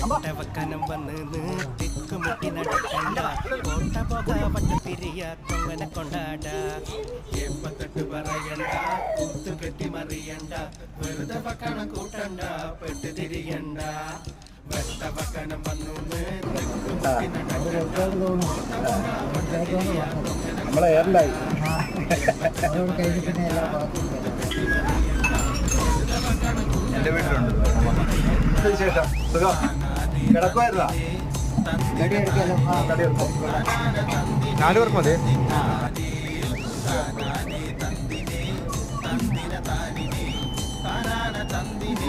വെട്ടവക്കനം വന്ന് തിക്കുമുട്ടി നടക്കണ്ട കോട്ട പോക വട്ടത്തിരിയ തൊങ്ങനെ കൊണ്ടാട എപ്പത്തെട്ട് പറയണ്ട കുത്തു കെട്ടി മറിയണ്ട വെറുതെ വക്കണം കൂട്ടണ്ട പെട്ട് തിരിയണ്ട വെട്ടവക്കനം വന്ന് തിക്കുമുട്ടി നടക്കണ്ട നമ്മളെ എയർലൈൻ എൻ്റെ വീട്ടിലുണ്ട്. വിശേഷം സുഖം കിടക്കുമായിരുന്നാ? 4 പേർക്ക് മതി. തന്തിനെ